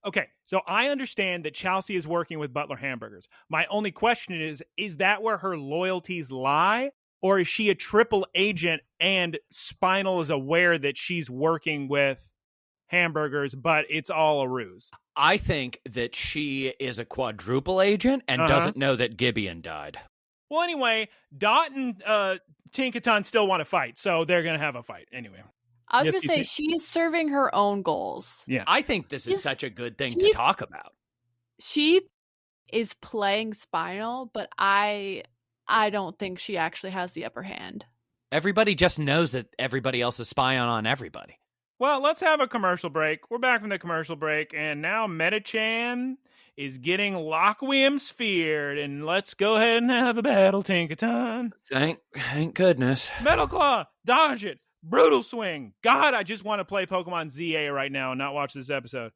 okay, so I understand that Chelsea is working with Butler Hamburgers. My only question is that where her loyalties lie? Or is she a triple agent and Spinal is aware that she's working with Hamburgers, but it's all a ruse? I think that she is a quadruple agent and doesn't know that Gibeon died. Well, anyway, Dot and Tinkaton still want to fight, so they're going to have a fight anyway. I was Yes, going to say, she's serving her own goals. Yeah. I think this is such a good thing to talk about. She is playing Spinal, but I don't think she actually has the upper hand. Everybody just knows that everybody else is spying on everybody. Well, let's have a commercial break. We're back from the commercial break, and now Medicham is getting Laqua sphered, and let's go ahead and have a battle, Tinkaton. Thank goodness. Metal Claw, dodge it, brutal swing. God, I just want to play Pokemon ZA right now and not watch this episode.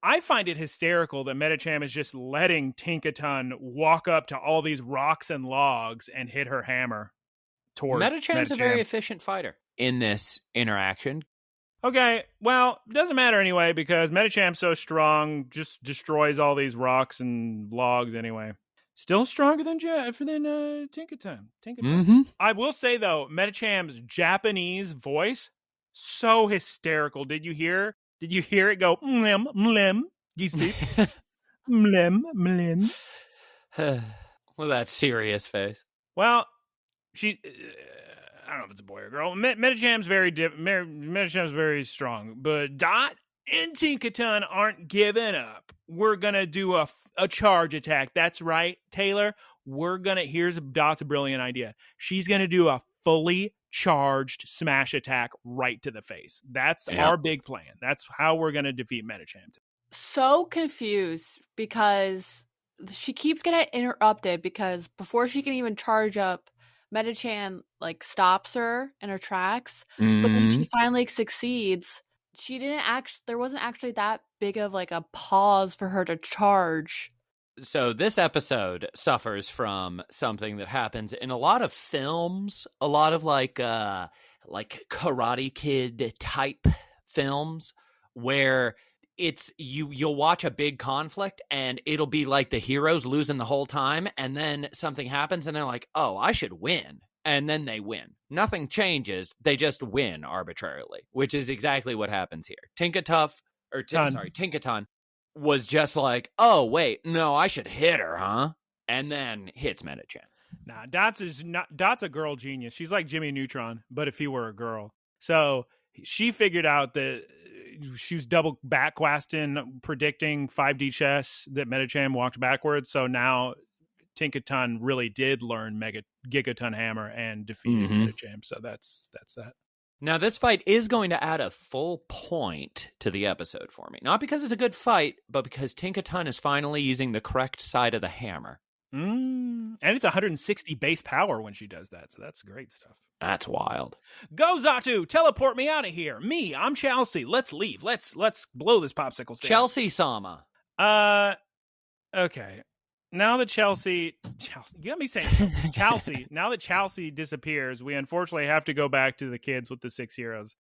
I find it hysterical that Medicham is just letting Tinkaton walk up to all these rocks and logs and hit her hammer towards Medicham's a very efficient fighter in this interaction. Okay, well, doesn't matter anyway because Medicham's so strong, just destroys all these rocks and logs anyway. Still stronger than Tinkaton. Mm-hmm. I will say though, Medicham's Japanese voice so hysterical. Did you hear it go mlem mlem? Geese Peep. Mlem mlem. With that serious face. Well, she. I don't know if it's a boy or girl. Medicham's Medicham's very strong, but Dot and Tinkaton aren't giving up. We're gonna do a charge attack. That's right, Taylor. Here's Dot's brilliant idea. She's gonna do a fully charged smash attack right to the face. That's our big plan. That's how we're gonna defeat Medicham. So confused because she keeps getting interrupted because before she can even charge up, Medicham stops her in her tracks, but when she finally succeeds, there wasn't actually that big of a pause for her to charge. So this episode suffers from something that happens in a lot of films, a lot of like Karate Kid type films where it's you'll watch a big conflict and it'll be like the heroes losing the whole time and then something happens and they're like, oh, I should win. And then they win. Nothing changes. They just win arbitrarily, which is exactly what happens here. Tinkaton was just like, oh, wait, no, I should hit her, huh? And then hits Medicham. Nah, Dot's a girl genius. She's like Jimmy Neutron, but if he were a girl. So she figured out that she was double backquasting, predicting 5D chess that Medicham walked backwards. So now Tinkaton really did learn Gigaton Hammer and defeated Medicham. So that's that. Now, this fight is going to add a full point to the episode for me. Not because it's a good fight, but because Tinkaton is finally using the correct side of the hammer. And it's 160 base power when she does that. So that's great stuff. That's wild. Go, Zatu! Teleport me out of here. I'm Chelsea. Let's leave. Let's blow this popsicle stand. Chelsea-sama. Okay. Now that Chelsea, you got me saying Chelsea. Now that Chelsea disappears, we unfortunately have to go back to the kids with the 6 heroes.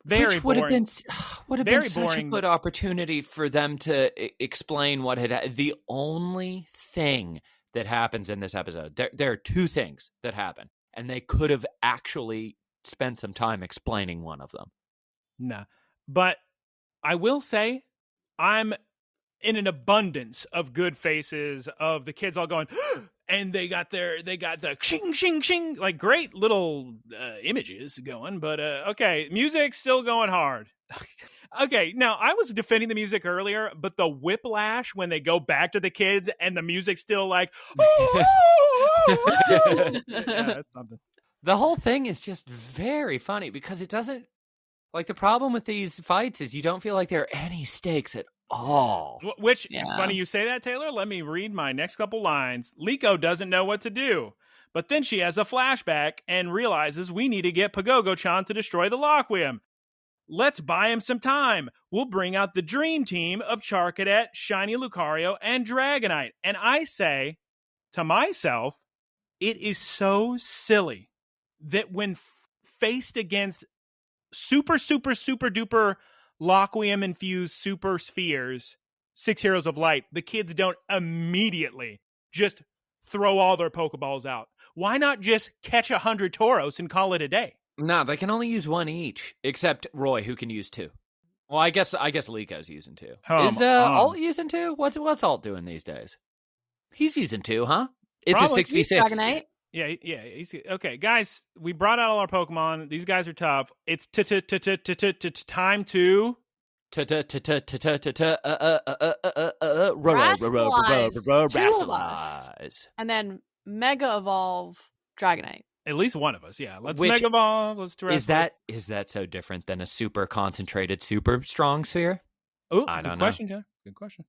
Which would have been such a boring. good opportunity for them to explain what had. The only thing that happens in this episode, there are 2 things that happen, and they could have actually spent some time explaining one of them. Nah, but I will say, I'm in an abundance of good faces of the kids all going, and they got the shing shing shing, like great little images going, but okay, music's still going hard. Okay, now I was defending the music earlier, but the whiplash when they go back to the kids and the music's still like, yeah, that's something. The whole thing is just very funny because it doesn't, like, the problem with these fights is you don't feel like there are any stakes at all. Which, funny you say that, Taylor. Let me read my next couple lines. Liko doesn't know what to do, but then she has a flashback and realizes we need to get Pagogo-chan to destroy the Laqua. Let's buy him some time. We'll bring out the dream team of Charcadet, Shiny Lucario, and Dragonite. And I say to myself, it is so silly that when faced against super duper Laqua infused super spheres, 6 heroes of light, the kids don't immediately just throw all their Pokeballs out. Why not just catch 100 Tauros and call it a day? No, they can only use 1 each, except Roy, who can use 2. Well, I guess Liko's using 2. Is Alt using 2? What's Alt doing these days? He's using 2, huh? It's Probably. a 6v6. Dragonite. Yeah. Okay, guys, we brought out all our Pokemon. These guys are tough. It's time to rationalize. And then Mega Evolve Dragonite. At least one of us, yeah. Let's Which- Mega Evolve. Let's Terastal. Is that so different than a super concentrated, super strong sphere? Oh, I good don't question, John. Good question.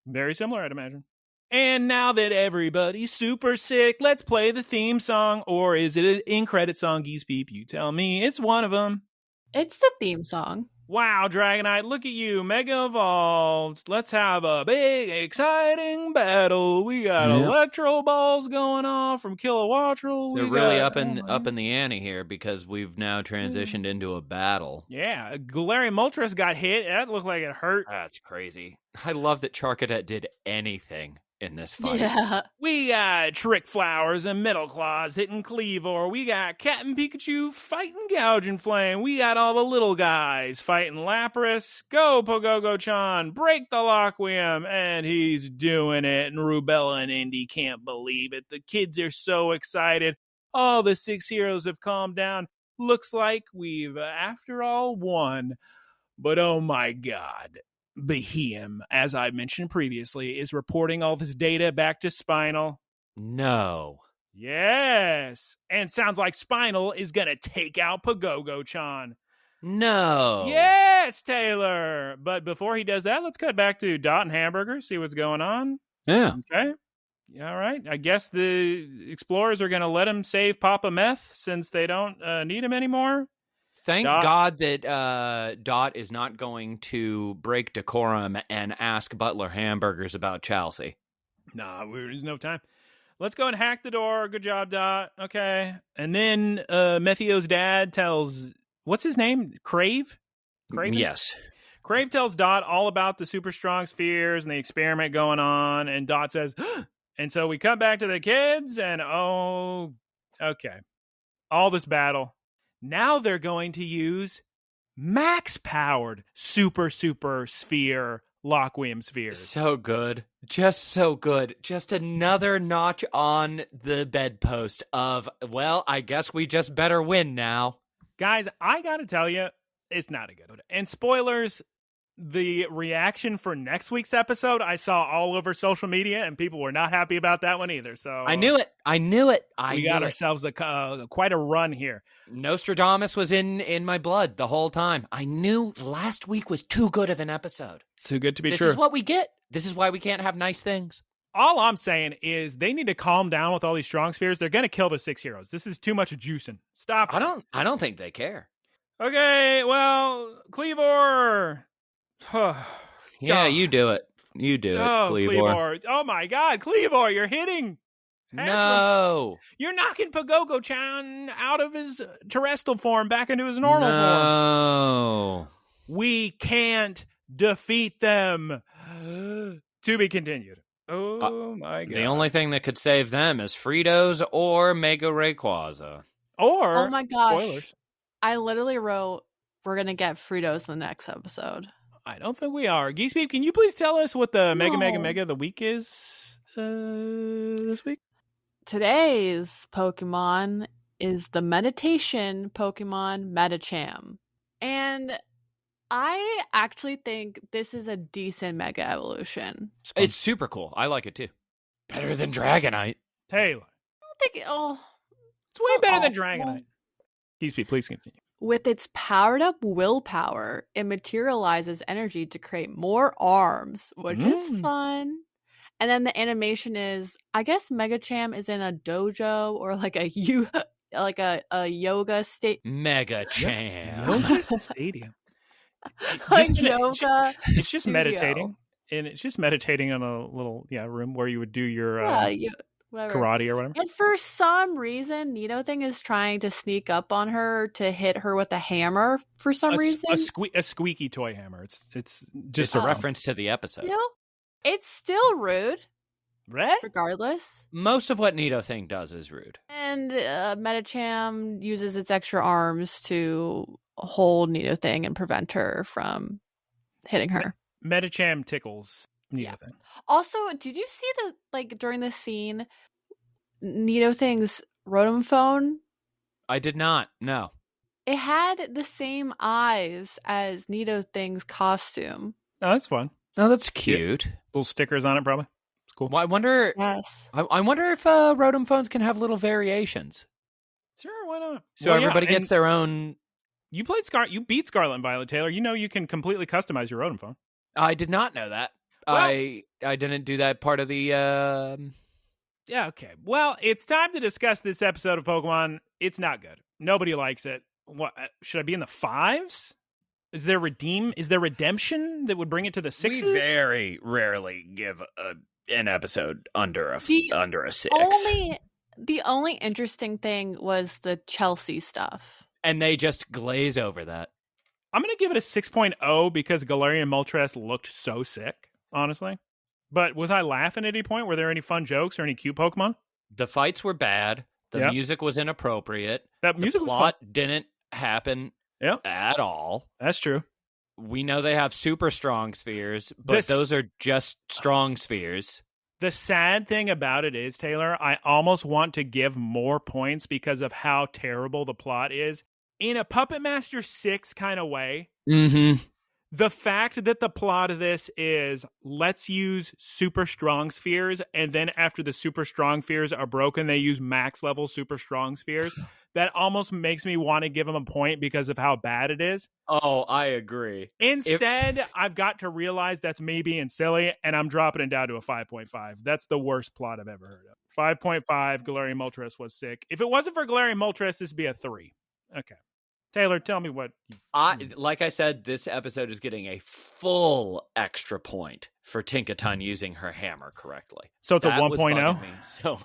Very similar, I'd imagine. And now that everybody's super sick, let's play the theme song. Or is it an in-credit song, Geese Peep? You tell me. It's one of them. It's the theme song. Wow, Dragonite, look at you. Mega Evolved. Let's have a big, exciting battle. We got Electro Balls going off from Kilowattrel. They're really up in the ante here because we've now transitioned into a battle. Yeah, Galarian Moltres got hit. That looked like it hurt. That's crazy. I love that Charcadet did anything in this fight. Yeah. We got Trick Flowers and Metal Claws hitting Cleavor. We got Captain Pikachu fighting Gouging Flame. We got all the little guys fighting Lapras. Go, Pogogo-chan. Break the Lockwium. And he's doing it. And Rubella and Indy can't believe it. The kids are so excited. All the 6 heroes have calmed down. Looks like we've, after all, won. But oh my God. Behem, as I mentioned previously, is reporting all this data back to Spinal. No. Yes. And sounds like Spinal is going to take out Pogogo-chan. No. Yes, Taylor. But before he does that, let's cut back to Dot and Hamburger, see what's going on. Yeah. Okay. All right. I guess the explorers are going to let him save Papa Meth since they don't need him anymore. Thank God that Dot is not going to break decorum and ask Butler Hamburgers about Chelsea. Nah, there's no time. Let's go and hack the door. Good job, Dot. Okay. And then Methio's dad tells, what's his name? Crave? Craven? Yes. Crave tells Dot all about the super strong spheres and the experiment going on. And Dot says, and so we cut back to the kids and okay. All this battle. Now they're going to use max-powered super sphere Lockwium spheres. So good. Just so good. Just another notch on the bedpost of, well, I guess we just better win now. Guys, I gotta tell you, it's not a good one. And spoilers, the reaction for next week's episode, I saw all over social media, and people were not happy about that one either. So I knew it. We got ourselves quite a run here. Nostradamus was in my blood the whole time. I knew last week was too good of an episode. Too good to be true. This is what we get. This is why we can't have nice things. All I'm saying is they need to calm down with all these strong spheres. They're going to kill the 6 heroes. This is too much of juicing. Stop. I don't think they care. Okay, well, Cleavor. Yeah, you do it. You do it, Cleavor. Oh my God, Cleavor, you're hitting. No. You're knocking Pogogo-chan out of his Terestal form back into his normal form. No. We can't defeat them. To be continued. Oh my God. The only thing that could save them is Fritos or Mega Rayquaza. Or, oh my gosh. spoilers. I literally wrote, we're going to get Fritos in the next episode. I don't think we are. Geese Peep, can you please tell us what the No. Mega of the week is this week? Today's Pokemon is the meditation Pokemon Medicham. And I actually think this is a decent Mega Evolution. It's super cool. I like it too. Better than Dragonite. Taylor. I don't think It's way better than awful. Dragonite. Geese Peep, please continue. With its powered up willpower, it materializes energy to create more arms, which is fun. And then the animation is, I guess Megacham is in a dojo or like a yoga state. Mega Cham. Yoga Stadium. Yoga. It's just studio. meditating. And it's just meditating in a little room where you would do your Whatever. karate or whatever. And for some reason, Nidothing is trying to sneak up on her to hit her with a hammer for some reason. A squeaky toy hammer. It's just Just a reference to the episode. You know, it's still rude, Right? regardless. Most of what Nidothing does is rude. And Medicham uses its extra arms to hold Nidothing and prevent her from hitting her. Medicham tickles Nidothing. Yeah. Also, did you see during the scene, Nidothing's Rotom Phone? I did not. No. It had the same eyes as Nidothing's costume. Oh, that's fun. Oh, that's cute. Little stickers on it, probably. It's cool. Well, I wonder. Yes. I wonder if Rotom phones can have little variations. Sure, why not? So everybody gets their own. You played You beat Scarlet and Violet, Taylor. You know you can completely customize your Rotom phone. I did not know that. Well, I didn't do that part of the. Yeah, okay. Well, it's time to discuss this episode of Pokemon. It's not good. Nobody likes it. What should I be in the 5s? Is there redemption that would bring it to the 6s? We very rarely give an episode under a 6. The only interesting thing was the Chelsea stuff. And they just glaze over that. I'm going to give it a 6.0 because Galarian Moltres looked so sick, honestly. But was I laughing at any point? Were there any fun jokes or any cute Pokemon? The fights were bad. The music was inappropriate. The plot didn't happen at all. That's true. We know they have super strong spheres, but those are just strong spheres. The sad thing about it is, Taylor, I almost want to give more points because of how terrible the plot is. In a Puppet Master 6 kind of way, the fact that the plot of this is let's use super strong spheres, and then after the super strong spheres are broken, they use max level super strong spheres. That almost makes me want to give them a point because of how bad it is. Oh, I agree. Instead, I've got to realize that's me being silly, and I'm dropping it down to a 5.5. That's the worst plot I've ever heard of. 5.5, Galarian Moltres was sick. If it wasn't for Galarian Moltres, this would be a 3. Okay. Taylor, tell me what... Like I said, this episode is getting a full extra point for Tinkaton using her hammer correctly. So it's a 1.0? So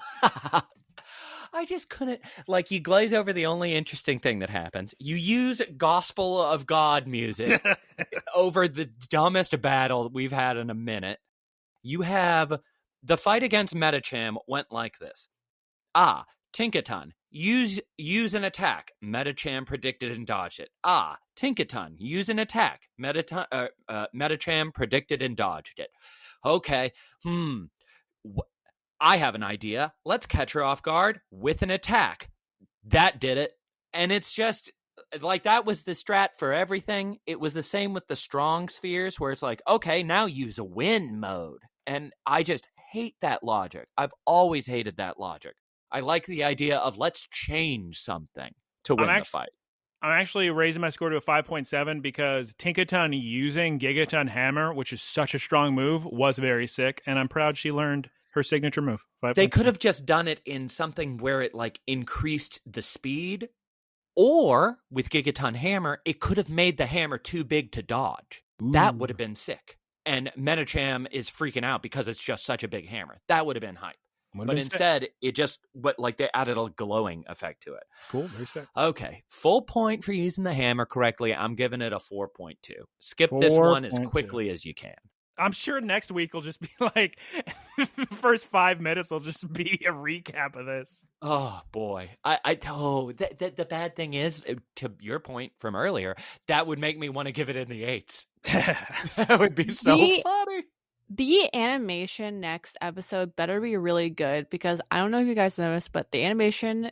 I just couldn't... Like, you glaze over the only interesting thing that happens. You use Gospel of God music over the dumbest battle we've had in a minute. You have... The fight against Medicham went like this. Tinkaton, use an attack. Medicham predicted and dodged it. Tinkaton, use an attack. Medicham predicted and dodged it. Okay, I have an idea. Let's catch her off guard with an attack. That did it. And it's just, like, that was the strat for everything. It was the same with the strong spheres, where it's like, okay, now use a win mode. And I just hate that logic. I've always hated that logic. I like the idea of let's change something to win the fight. I'm actually raising my score to a 5.7 because Tinkaton using Gigaton Hammer, which is such a strong move, was very sick. And I'm proud she learned her signature move. 5. They could have just done it in something where it like increased the speed. Or with Gigaton Hammer, it could have made the hammer too big to dodge. Ooh. That would have been sick. And Medicham is freaking out because it's just such a big hammer. That would have been hype. But instead, it just they added a glowing effect to it. Cool, very sick. Okay, full point for using the hammer correctly. I'm giving it a 4.2. Skip this one as quickly as you can. I'm sure next week will just be like the first 5 minutes will just be a recap of this. Oh boy, the bad thing is, to your point from earlier, that would make me want to give it in the 8s. That would be so funny. The animation next episode better be really good because I don't know if you guys noticed, but the animation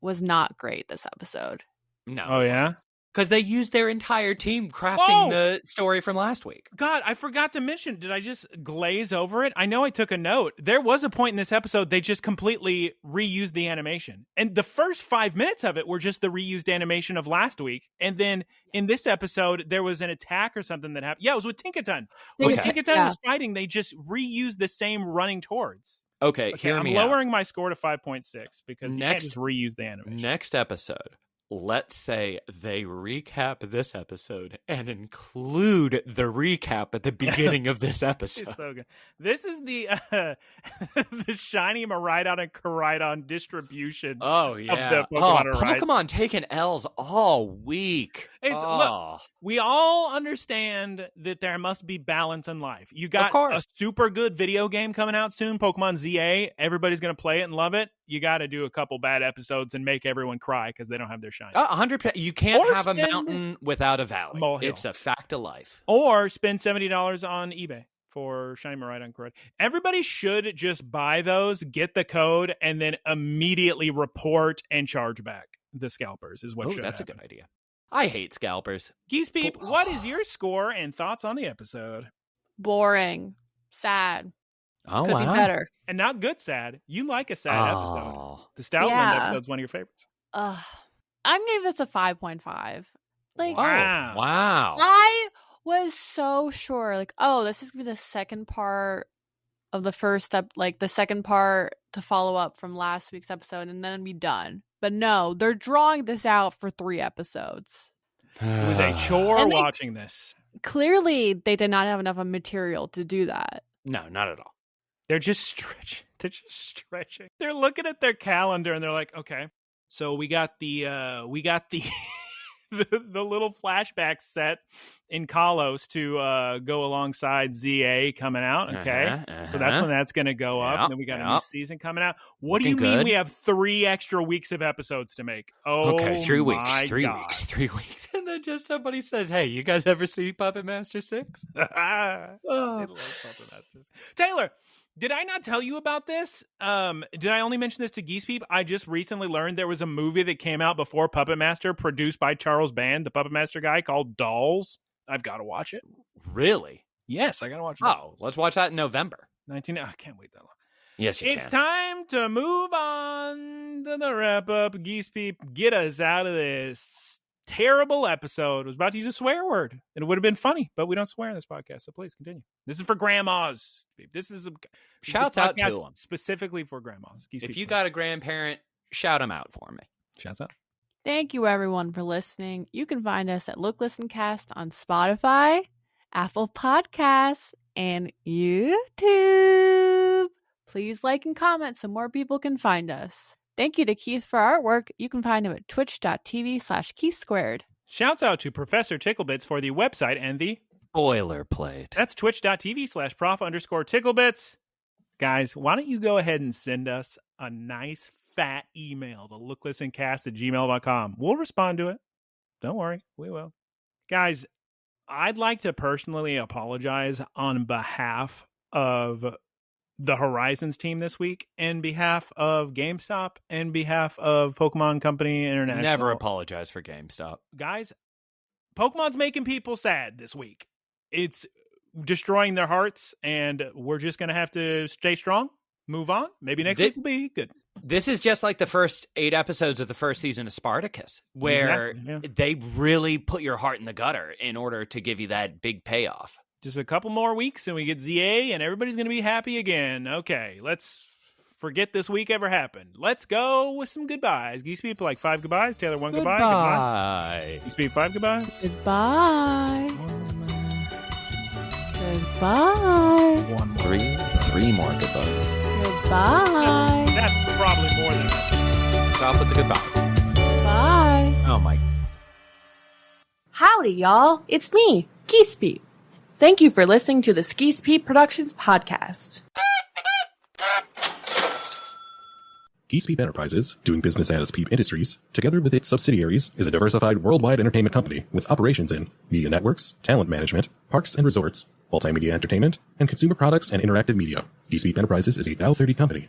was not great this episode. No. Oh, yeah? Because they used their entire team crafting the story from last week. God, I forgot to mention. Did I just glaze over it? I know I took a note. There was a point in this episode they just completely reused the animation. And the first 5 minutes of it were just the reused animation of last week. And then in this episode, there was an attack or something that happened. Yeah, it was with Tinkaton. When Tinkaton was fighting, they just reused the same running towards. Okay, I'm lowering my score to 5.6 because you can't just reuse the animation. Next episode. Let's say they recap this episode and include the recap at the beginning of this episode. It's so good. This is the the Shiny Miraidon and Koraidon distribution. Oh yeah, of the Pokemon taking L's all week. Look, we all understand that there must be balance in life. You got a super good video game coming out soon, Pokemon ZA. Everybody's gonna play it and love it. You got to do a couple bad episodes and make everyone cry because they don't have their shine. 100%. You can't have a mountain without a valley. It's a fact of life. Or spend $70 on eBay. for Shiny Miraidon Koraidon. Everybody should just buy those, get the code, and then immediately report and charge back the scalpers is what should That's happen. a good idea. I hate scalpers. Geese Peep, what is your score and thoughts on the episode? Boring. Sad. Oh, Could be better. And not good sad. You like a sad episode. The Stoutland Yeah. episode's one of your favorites. I'm gonna give this a 5.5. Like, Wow. I was so sure, like, oh, this is gonna be the second part of the first step, like the second part to follow up from last week's episode, and then be done. But no, they're drawing this out for 3 episodes. It was a chore watching this. Clearly, they did not have enough of material to do that. No, not at all. They're just stretching. They're looking at their calendar and they're like, okay, so we got the the little flashback set in KALOS to go alongside ZA coming out. Okay, so that's when that's going to go up, and then we got a new season coming out. What do you mean we have 3 extra weeks of episodes to make? Oh, okay, 3 weeks, 3 weeks, 3 weeks, and then just somebody says, "Hey, you guys ever see Puppet Master 6?" I love Puppet Master 6. Taylor, did I not tell you about this? Did I only mention this to Geese Peep? I just recently learned there was a movie that came out before Puppet Master, produced by Charles Band, the Puppet Master guy, called Dolls. I've got to watch it. Really? Yes, I got to watch it. Oh, let's watch that in November. I can't wait that long. Yes, It's time to move on to the wrap-up. Geese Peep, get us out of this terrible episode. I was about to use a swear word, and it would have been funny, but we don't swear in this podcast, so please continue. This is for grandmas. This is a shouts out to them specifically for grandmas. If you got a grandparent, shout them out for me. Shouts out. Thank you, everyone, for listening. You can find us at Look Listen Cast on Spotify, Apple Podcasts, and YouTube. Please like and comment so more people can find us. Thank you to Keith for artwork. You can find him at twitch.tv/KeithSquared. Shouts out to Professor Ticklebits for the website and the boilerplate. That's twitch.tv/prof_ticklebits. Guys, why don't you go ahead and send us a nice fat email to looklistencast@gmail.com. We'll respond to it. Don't worry, we will. Guys, I'd like to personally apologize on behalf of the Horizons team this week, and behalf of GameStop, and behalf of Pokemon Company International. Never apologize for GameStop. Guys, Pokemon's making people sad this week. It's destroying their hearts, and we're just going to have to stay strong, move on. Maybe next week will be good. This is just like the first 8 episodes of the first season of Spartacus, where they really put your heart in the gutter in order to give you that big payoff. Just a couple more weeks and we get ZA and everybody's going to be happy again. Okay, let's forget this week ever happened. Let's go with some goodbyes. Geese Peep, like 5 goodbyes. Taylor, 1 goodbye. Goodbye. Geese Peep, 5 goodbyes. Goodbye. Goodbye. 1 more. 3 more goodbyes. Goodbye. That's probably more than enough. Stop with the goodbyes. Bye. Oh my. Howdy, y'all. It's me, Geese Peep. Thank you for listening to the Geese Peep Productions podcast. Geese Peep Enterprises, doing business as Peep Industries, together with its subsidiaries, is a diversified worldwide entertainment company with operations in media networks, talent management, parks and resorts, multimedia entertainment, and consumer products and interactive media. Geese Peep Enterprises is a Val 30 company.